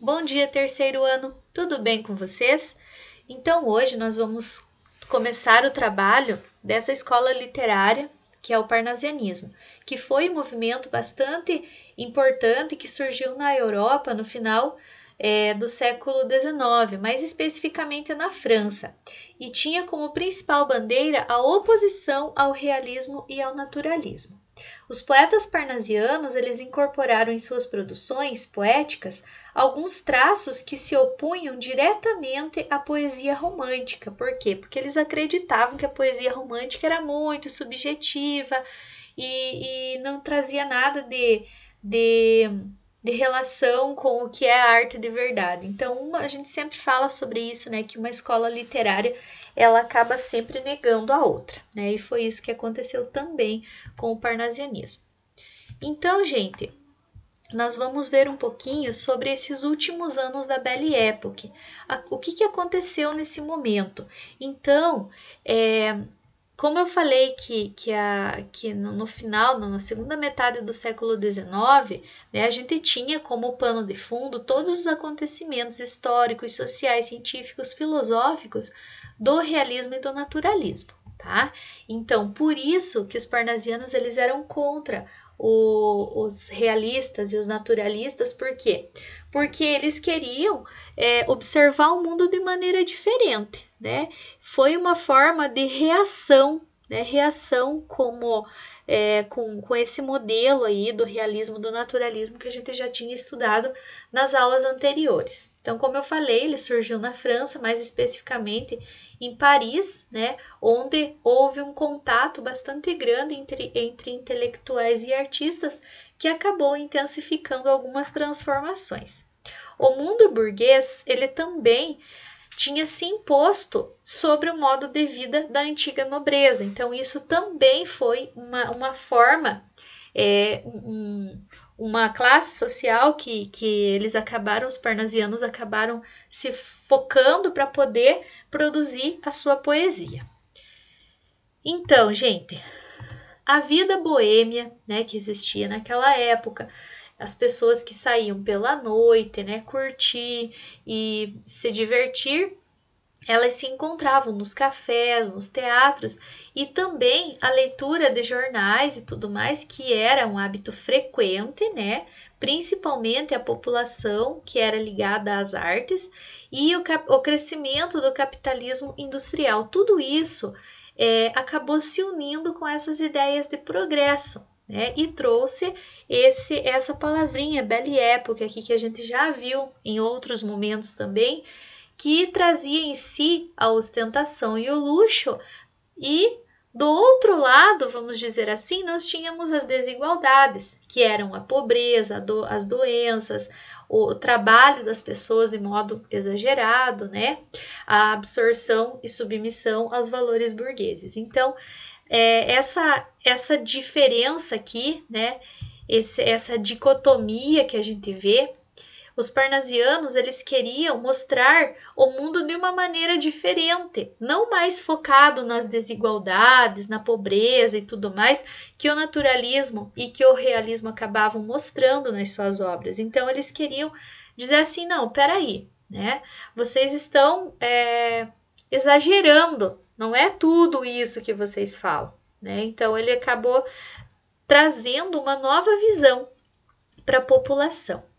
Bom dia, terceiro ano, tudo bem com vocês? Então, hoje nós vamos começar o trabalho dessa escola literária que é o parnasianismo, que foi um movimento bastante importante que surgiu na Europa no final do século XIX, mais especificamente na França, e tinha como principal bandeira a oposição ao realismo e ao naturalismo. Os poetas parnasianos eles incorporaram em suas produções poéticas alguns traços que se opunham diretamente à poesia romântica. Por quê? Porque eles acreditavam que a poesia romântica era muito subjetiva e não trazia nada de, de relação com o que é a arte de verdade. Então, a gente sempre fala sobre isso, né? Que uma escola literária ela acaba sempre negando a outra, né? E foi isso que aconteceu também com o parnasianismo. Então, gente, nós vamos ver um pouquinho sobre esses últimos anos da Belle Époque. O que aconteceu nesse momento? Então, como eu falei que no final, na segunda metade do século XIX, né, a gente tinha como pano de fundo todos os acontecimentos históricos, sociais, científicos, filosóficos do realismo e do naturalismo, tá? Então, por isso que os parnasianos eles eram contra os realistas e os naturalistas, por quê? Porque eles queriam observar o mundo de maneira diferente, né? Foi uma forma de reação, né? Reação com esse modelo aí do realismo, do naturalismo que a gente já tinha estudado nas aulas anteriores. Então, como eu falei, ele surgiu na França, mais especificamente em Paris, né, onde houve um contato bastante grande entre intelectuais e artistas que acabou intensificando algumas transformações. O mundo burguês, ele também tinha se imposto sobre o modo de vida da antiga nobreza. Então, isso também foi uma forma, uma classe social que eles acabaram, os parnasianos acabaram se focando para poder produzir a sua poesia. Então, gente, a vida boêmia, né, que existia naquela época, as pessoas que saíam pela noite, né, curtir e se divertir, elas se encontravam nos cafés, nos teatros e também a leitura de jornais e tudo mais, que era um hábito frequente, né? Principalmente a população que era ligada às artes e o crescimento do capitalismo industrial. Tudo isso acabou se unindo com essas ideias de progresso, né? E trouxe essa palavrinha Belle Époque aqui que a gente já viu em outros momentos também, que trazia em si a ostentação e o luxo, e do outro lado, vamos dizer assim, nós tínhamos as desigualdades, que eram a pobreza, as doenças, o trabalho das pessoas de modo exagerado, né? A absorção e submissão aos valores burgueses. Então, essa diferença aqui, né? Essa dicotomia que a gente vê, os parnasianos eles queriam mostrar o mundo de uma maneira diferente, não mais focado nas desigualdades, na pobreza e tudo mais, que o naturalismo e que o realismo acabavam mostrando nas suas obras. Então eles queriam dizer assim, não, peraí, né? Vocês estão exagerando, não é tudo isso que vocês falam, né? Então ele acabou trazendo uma nova visão para a população.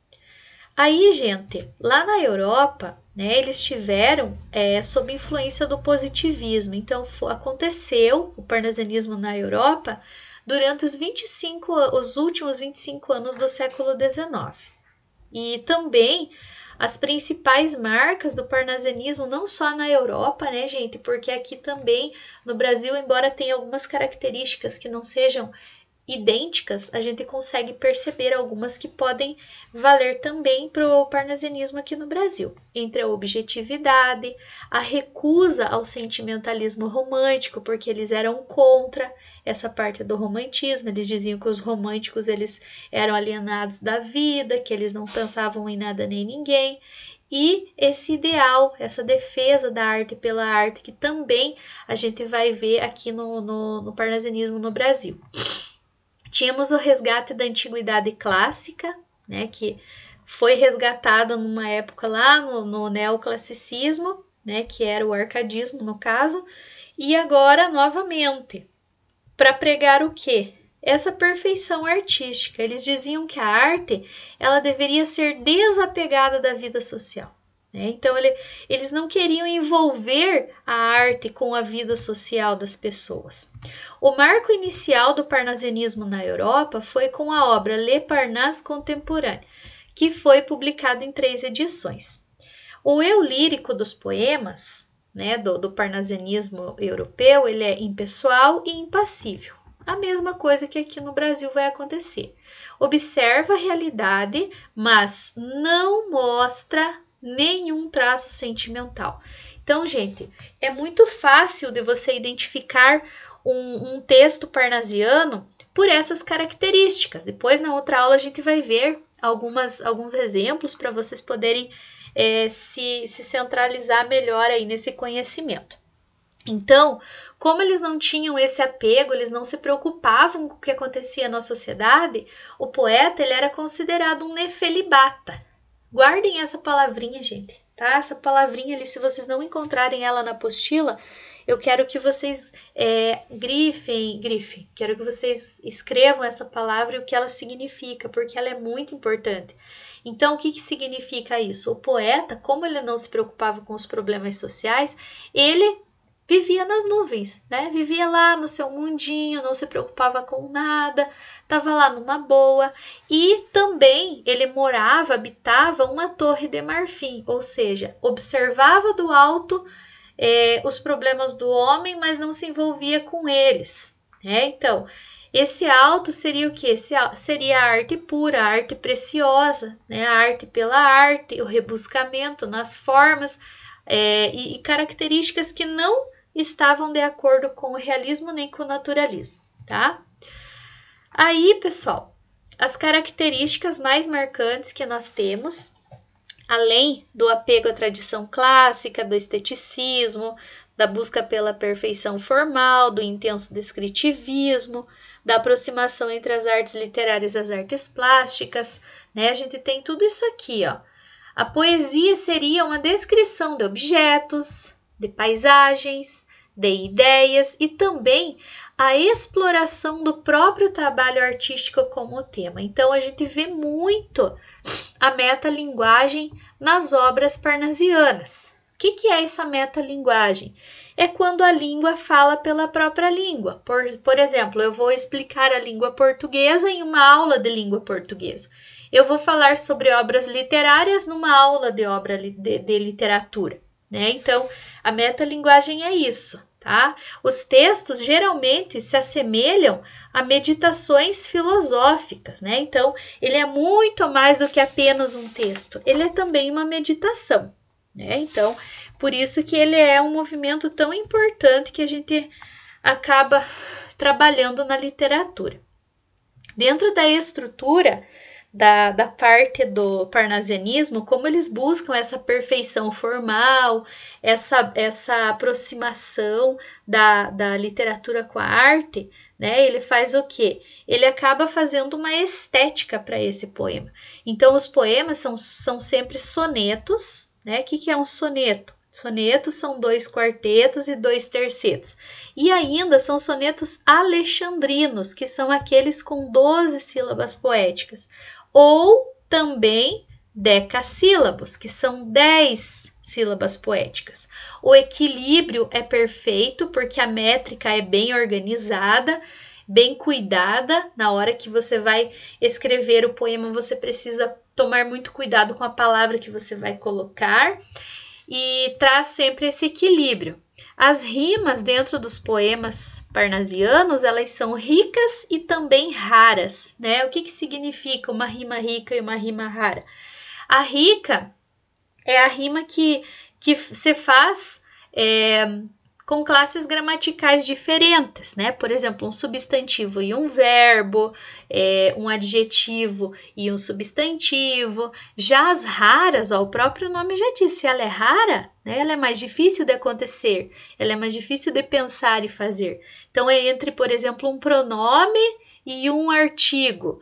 Aí, gente, lá na Europa, né, eles tiveram sob influência do positivismo. Então, aconteceu o parnasianismo na Europa durante os últimos 25 anos do século XIX. E também as principais marcas do parnasianismo, não só na Europa, né, gente? Porque aqui também no Brasil, embora tenha algumas características que não sejam idênticas, a gente consegue perceber algumas que podem valer também para o parnasianismo aqui no Brasil, entre a objetividade, a recusa ao sentimentalismo romântico, porque eles eram contra essa parte do romantismo, eles diziam que os românticos eles eram alienados da vida, que eles não pensavam em nada nem ninguém, e esse ideal, essa defesa da arte pela arte, que também a gente vai ver aqui no parnasianismo no Brasil. Tínhamos o resgate da antiguidade clássica, né, que foi resgatada numa época lá no neoclassicismo, né, que era o arcadismo no caso, e agora novamente, para pregar o quê? Essa perfeição artística. Eles diziam que a arte ela deveria ser desapegada da vida social. Né? Então, eles não queriam envolver a arte com a vida social das pessoas. O marco inicial do parnasianismo na Europa foi com a obra Le Parnasse Contemporain, que foi publicado em 3 edições. O eu lírico dos poemas, né, do parnasianismo europeu, ele é impessoal e impassível. A mesma coisa que aqui no Brasil vai acontecer. Observa a realidade, mas não mostra nenhum traço sentimental. Então, gente, é muito fácil de você identificar um texto parnasiano por essas características. Depois, na outra aula, a gente vai ver alguns exemplos para vocês poderem se centralizar melhor aí nesse conhecimento. Então, como eles não tinham esse apego, eles não se preocupavam com o que acontecia na sociedade, o poeta ele era considerado um nefelibata. Guardem essa palavrinha, gente, tá? Essa palavrinha ali, se vocês não encontrarem ela na apostila, eu quero que vocês grifem, quero que vocês escrevam essa palavra e o que ela significa, porque ela é muito importante. Então, o que significa isso? O poeta, como ele não se preocupava com os problemas sociais, ele vivia nas nuvens, né? Vivia lá no seu mundinho, não se preocupava com nada, estava lá numa boa. E também ele habitava uma torre de marfim, ou seja, observava do alto os problemas do homem, mas não se envolvia com eles. Né? Então, esse alto seria o quê? Seria a arte pura, a arte preciosa, né? A arte pela arte, o rebuscamento nas formas e características que não estavam de acordo com o realismo nem com o naturalismo, tá? Aí, pessoal, as características mais marcantes que nós temos, além do apego à tradição clássica, do esteticismo, da busca pela perfeição formal, do intenso descritivismo, da aproximação entre as artes literárias e as artes plásticas, né? A gente tem tudo isso aqui, ó. A poesia seria uma descrição de objetos, de paisagens, de ideias e também a exploração do próprio trabalho artístico como tema. Então, a gente vê muito a metalinguagem nas obras parnasianas. O que é essa metalinguagem? É quando a língua fala pela própria língua. Por exemplo, eu vou explicar a língua portuguesa em uma aula de língua portuguesa. Eu vou falar sobre obras literárias numa aula de literatura. Né? Então, a metalinguagem é isso, tá? Os textos geralmente se assemelham a meditações filosóficas, né? Então, ele é muito mais do que apenas um texto, ele é também uma meditação, né? Então, por isso que ele é um movimento tão importante que a gente acaba trabalhando na literatura. Dentro da estrutura da parte do parnasianismo, como eles buscam essa perfeição formal, essa aproximação da literatura com a arte, né? Ele faz o quê? Ele acaba fazendo uma estética para esse poema. Então, os poemas são sempre sonetos, né? O que é um soneto? Sonetos são 2 quartetos e 2 tercetos. E ainda são sonetos alexandrinos, que são aqueles com 12 sílabas poéticas. Ou também decassílabos, que são 10 sílabas poéticas. O equilíbrio é perfeito porque a métrica é bem organizada, bem cuidada. Na hora que você vai escrever o poema, você precisa tomar muito cuidado com a palavra que você vai colocar e traz sempre esse equilíbrio. As rimas dentro dos poemas parnasianos, elas são ricas e também raras, né? O que significa uma rima rica e uma rima rara? A rica é a rima que se faz com classes gramaticais diferentes, né? Por exemplo, um substantivo e um verbo, um adjetivo e um substantivo. Já as raras, ó, o próprio nome já disse, ela é rara, né? Ela é mais difícil de acontecer, ela é mais difícil de pensar e fazer. Então, é entre, por exemplo, um pronome e um artigo.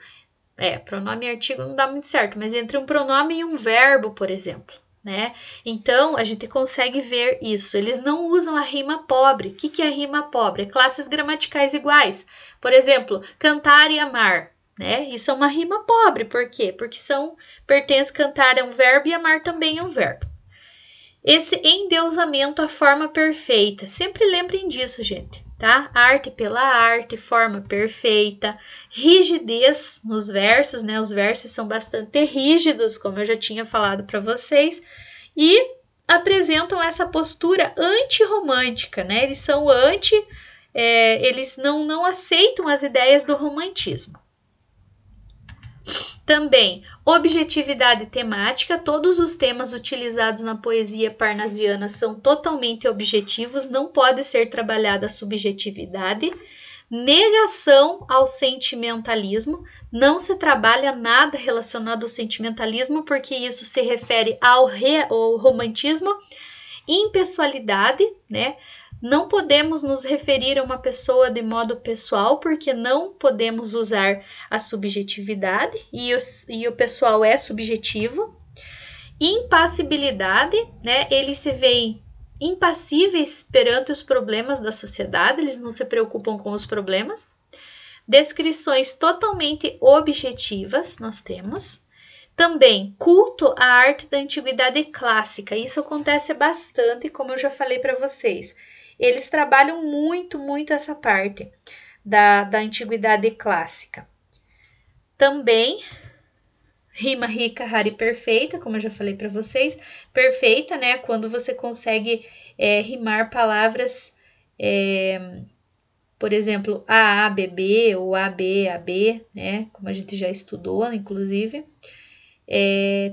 Pronome e artigo não dá muito certo, mas entre um pronome e um verbo, por exemplo, né? Então, a gente consegue ver isso. Eles não usam a rima pobre. O que é rima pobre? É classes gramaticais iguais. Por exemplo, cantar e amar, né? Isso é uma rima pobre. Por quê? Porque pertence, cantar é um verbo e amar também é um verbo. Esse endeusamento à forma perfeita. Sempre lembrem disso, gente, tá? Arte pela arte, forma perfeita, rigidez nos versos, né? Os versos são bastante rígidos, como eu já tinha falado para vocês, e apresentam essa postura antirromântica, né? Eles são eles não aceitam as ideias do romantismo. Também, objetividade temática. Todos os temas utilizados na poesia parnasiana são totalmente objetivos, não pode ser trabalhada a subjetividade. Negação ao sentimentalismo. Não se trabalha nada relacionado ao sentimentalismo, porque isso se refere ao romantismo. Impessoalidade, né? Não podemos nos referir a uma pessoa de modo pessoal, porque não podemos usar a subjetividade e o pessoal é subjetivo. Impassibilidade, né? Eles se veem impassíveis perante os problemas da sociedade, eles não se preocupam com os problemas. Descrições totalmente objetivas, nós temos. Também, culto à arte da antiguidade clássica. Isso acontece bastante, como eu já falei para vocês. Eles trabalham muito, muito essa parte da antiguidade clássica. Também, rima rica, rara e perfeita, como eu já falei para vocês. Perfeita, né? Quando você consegue rimar palavras, por exemplo, A, B, B, ou A, B, né? Como a gente já estudou, inclusive.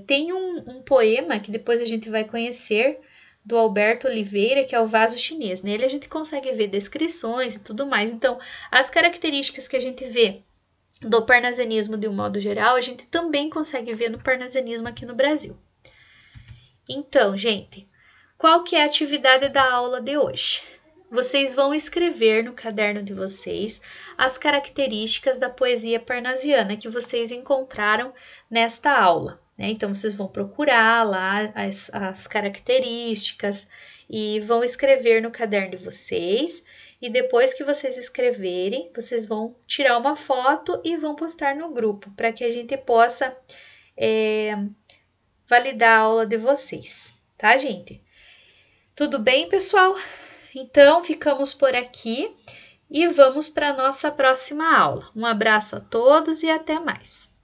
Tem um poema que depois a gente vai conhecer, do Alberto Oliveira, que é o Vaso Chinês. Nele a gente consegue ver descrições e tudo mais. Então, as características que a gente vê do parnasianismo de um modo geral, a gente também consegue ver no parnasianismo aqui no Brasil. Então, gente, qual que é a atividade da aula de hoje? Vocês vão escrever no caderno de vocês as características da poesia parnasiana que vocês encontraram nesta aula, né? Então, vocês vão procurar lá as características e vão escrever no caderno de vocês. E depois que vocês escreverem, vocês vão tirar uma foto e vão postar no grupo, para que a gente possa validar a aula de vocês, tá, gente? Tudo bem, pessoal? Então, ficamos por aqui e vamos para a nossa próxima aula. Um abraço a todos e até mais!